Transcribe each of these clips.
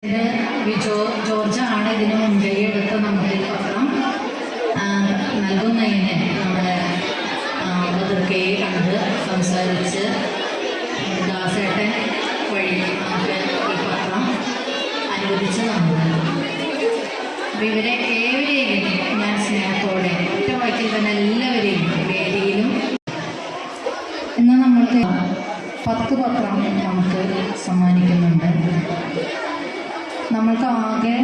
വിജോ ജോർജാണ് ഇതിന് മുൻകൈ എടുത്ത് നമുക്ക് ഈ പത്രം നൽകുന്നതിന് നമ്മുടെ ബദർക്കയെ കണ്ട് സംസാരിച്ച് ദാസേട്ടൻ വഴി നമുക്ക് ഈ പത്രം അനുവദിച്ച് തന്നത്. അപ്പോൾ ഇവരെ ഏവരെയും ഞാൻ സ്നേഹത്തോടെ ഒറ്റ വാക്കിൽ തന്നെ എല്ലാവരെയും വേദിയിലും ഇന്ന് നമ്മൾക്ക് 10 പത്രം നമുക്ക് സമ്മാനിക്കുന്നുണ്ട്. നമ്മൾക്ക് ആകെ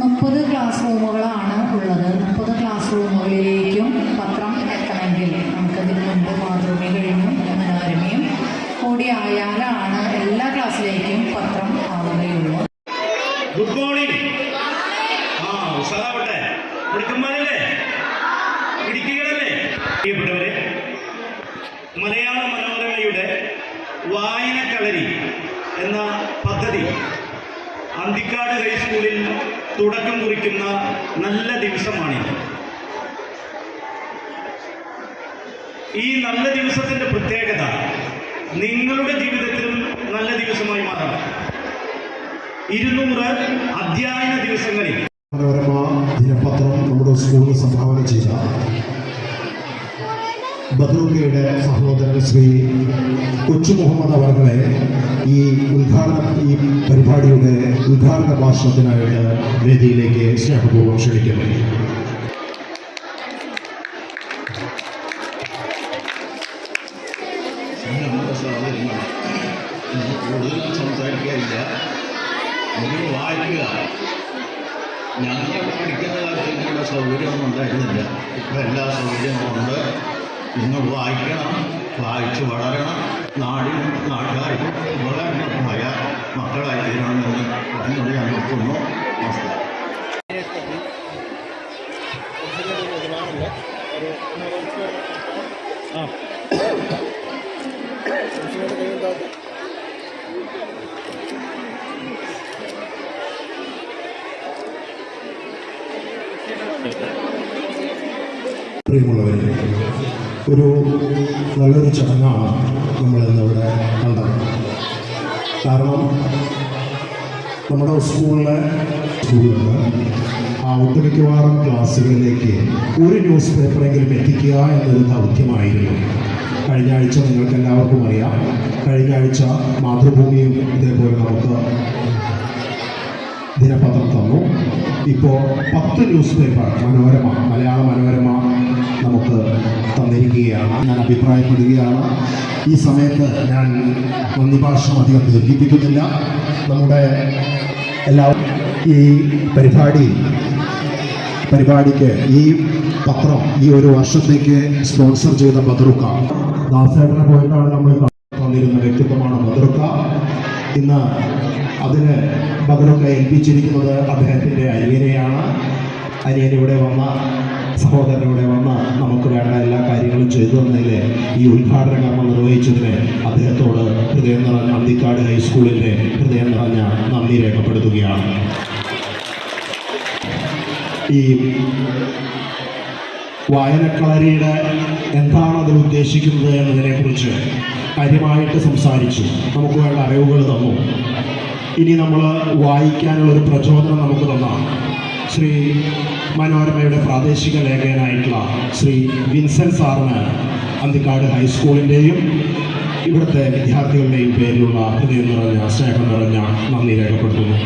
30 ക്ലാസ് റൂമുകളാണ് ഉള്ളത്. 30 ക്ലാസ് റൂമുകളിലേക്കും പത്രം എത്തണമെങ്കിൽ നമുക്കതിന് മുൻപ് മാതൃഭൂമി കഴിഞ്ഞും മനോരമയും കൂടി ആയാലാണ് എല്ലാ ക്ലാസ്സിലേക്കും പത്രം ആവുകയുള്ളൂ. Good morning. ഉഷാറാവട്ടെ. പിടിക്കുമ്പോഴല്ലേ പിടിക്കുകയല്ലേ പ്രിയപ്പെട്ടവരെ, മലയാള മനോരമയുടെ വായനക്കളരി എന്ന പദ്ധതി അന്തിക്കാട് ഹൈസ്കൂളിൽ തുടക്കം കുറിക്കുന്ന നല്ല ദിവസമാണിത്. ഈ നല്ല ദിവസത്തിൻ്റെ പ്രത്യേകത നിങ്ങളുടെ ജീവിതത്തിലും നല്ല ദിവസമായി മാറണം. 200 അധ്യയന ദിവസങ്ങളിൽ മനോരമ ദിനപത്രം നമ്മുടെ സ്കൂളിൽ സംഭാവന ചെയ്ത ബദ്രൂക്കയുടെ സഹോദരൻ ശ്രീ കൊച്ചു മുഹമ്മദ് അവർകളെ ഈ പരിപാടിയുടെ ഉദ്ഘാടന ഭാഷണത്തിനായിട്ട് വേദിയിലേക്ക് സ്നേഹപൂർവ്വം ക്ഷണിക്കുന്നു. കൂടുതൽ സംസാരിക്കാറില്ല, നമുക്ക് വായിക്കുക. ഞങ്ങൾ പഠിക്കുന്ന കാലത്ത് ഇങ്ങനെയുള്ള സൗകര്യമൊന്നും ഉണ്ടായിരുന്നില്ല. ഇപ്പം എല്ലാ സൗകര്യങ്ങളുമുണ്ട്. നിങ്ങൾ വായിക്കണം, വായിച്ച് വളരണം, നാടിനും നാട്ടുകാർക്കും ഉപകാരപ്രദമായ മക്കളായി തീരണമെന്ന് പറഞ്ഞുകൊണ്ട് ഞാൻ നിർത്തുന്നു. നമസ്കാരം. പ്രിയമുള്ളവരെ, ഒരു നല്ലൊരു ചടങ്ങാണ് നമ്മളിന്നിവിടെ കണ്ടത്. കാരണം നമ്മുടെ സ്കൂളിൽ ഒട്ടുമിക്കവാറും ക്ലാസ്സുകളിലേക്ക് ഒരു ന്യൂസ് പേപ്പറെങ്കിലും എത്തിക്കുക എന്നൊരു ദൗത്യമായിരുന്നു. കഴിഞ്ഞ ആഴ്ച നിങ്ങൾക്ക് എല്ലാവർക്കും അറിയാം, കഴിഞ്ഞ ആഴ്ച മാതൃഭൂമിയും ഇതേപോലെ നമുക്ക് ദിനപത്രം തന്നു. ഇപ്പോൾ 10 ന്യൂസ് പേപ്പർ മലയാള മനോരമ നമുക്ക് തന്നിരിക്കുകയാണ്. ഞാൻ അഭിപ്രായപ്പെടുകയാണ്. ഈ സമയത്ത് ഞാൻ നന്ദി ഭാഷണം അധികം ദീർഘിപ്പിക്കുന്നില്ല. നമ്മുടെ എല്ലാവരും ഈ പരിപാടിക്ക് ഈ പത്രം ഈ ഒരു വർഷത്തേക്ക് സ്പോൺസർ ചെയ്ത ബദ്രൂക്ക ദാസേട്ടനെ പോയിട്ടാണ് നമ്മൾ തന്നിരുന്ന വ്യക്തിത്വമാണ് ബദ്രൂക്ക. ഇന്ന് അതിന് ബദ്രൂക്ക ഏൽപ്പിച്ചിരിക്കുന്നത് അദ്ദേഹത്തിൻ്റെ അനിയനെയാണ്. അനിയൻ ഇവിടെ വന്ന സഹോദരൻ ഇവിടെ വന്ന് നമുക്ക് വേണ്ട എല്ലാ കാര്യങ്ങളും ചെയ്തു തന്നതിൽ ഈ ഉദ്ഘാടന കർമ്മം നിർവഹിച്ചതിന് അദ്ദേഹത്തോട് ഹൃദയം നിറഞ്ഞ അന്തിക്കാട് ഹൈസ്കൂളിൻ്റെ ഹൃദയം നിറഞ്ഞ നന്ദി രേഖപ്പെടുത്തുകയാണ്. ഈ വായനക്കളരിയുടെ എന്താണ് അതിൽ ഉദ്ദേശിക്കുന്നത് എന്നതിനെക്കുറിച്ച് കാര്യമായിട്ട് സംസാരിച്ചു. നമുക്ക് വേണ്ട അറിവുകൾ തന്നു. ഇനി നമ്മൾ വായിക്കാനുള്ളൊരു പ്രചോദനം നമുക്ക് തന്നാണ് ശ്രീ മനോരമയുടെ പ്രാദേശിക ലേഖകനായിട്ടുള്ള ശ്രീ വിൻസെൻ്റ് സാറിന് അന്തിക്കാട് ഹൈസ്കൂളിൻ്റെയും ഇവിടുത്തെ വിദ്യാർത്ഥികളുടെയും പേരിലുള്ള ഹൃദയം നിറഞ്ഞ സ്നേഹം നിറഞ്ഞ നന്ദി രേഖപ്പെടുത്തുന്നു.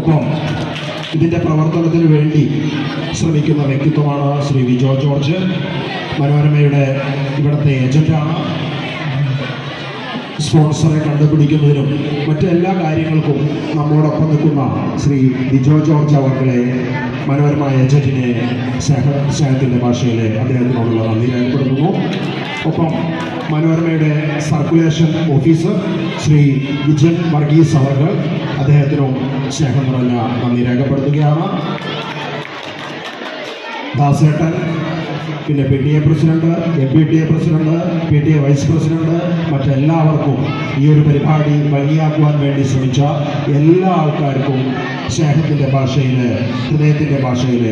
ഒപ്പം ഇതിൻ്റെ പ്രവർത്തനത്തിന് വേണ്ടി ശ്രമിക്കുന്ന വ്യക്തിത്വമാണ് ശ്രീ വിജോ ജോർജ്. മനോരമയുടെ ഇവിടുത്തെ ഏജന്റാണ്. സ്പോൺസറെ കണ്ടുപിടിക്കുന്നതിനും മറ്റെല്ലാ കാര്യങ്ങൾക്കും നമ്മോടൊപ്പം നിൽക്കുന്ന ശ്രീ വിജോ ജോർജ് അവർകളെ മനോരമ ഏജന്റിനെ സ്നേഹത്തിൻ്റെ ഭാഷയിൽ അദ്ദേഹത്തിനോടുള്ള നന്ദി രേഖപ്പെടുത്തുന്നു. ഒപ്പം മനോരമയുടെ സർക്കുലേഷൻ ഓഫീസർ ശ്രീ വിജയൻ വർഗീസ് അവർകൾ അദ്ദേഹത്തിനും സ്നേഹം നിറഞ്ഞ നന്ദി രേഖപ്പെടുത്തുകയാണ്. ദാസേട്ടൻ, പിന്നെ PTA president, MPTA president, PTA vice president, മറ്റെല്ലാവർക്കും ഈ ഒരു പരിപാടി ഭംഗിയാക്കുവാൻ വേണ്ടി ശ്രമിച്ച എല്ലാ ആൾക്കാർക്കും സ്നേഹത്തിൻ്റെ ഭാഷയിൽ ഹൃദയത്തിൻ്റെ ഭാഷയിൽ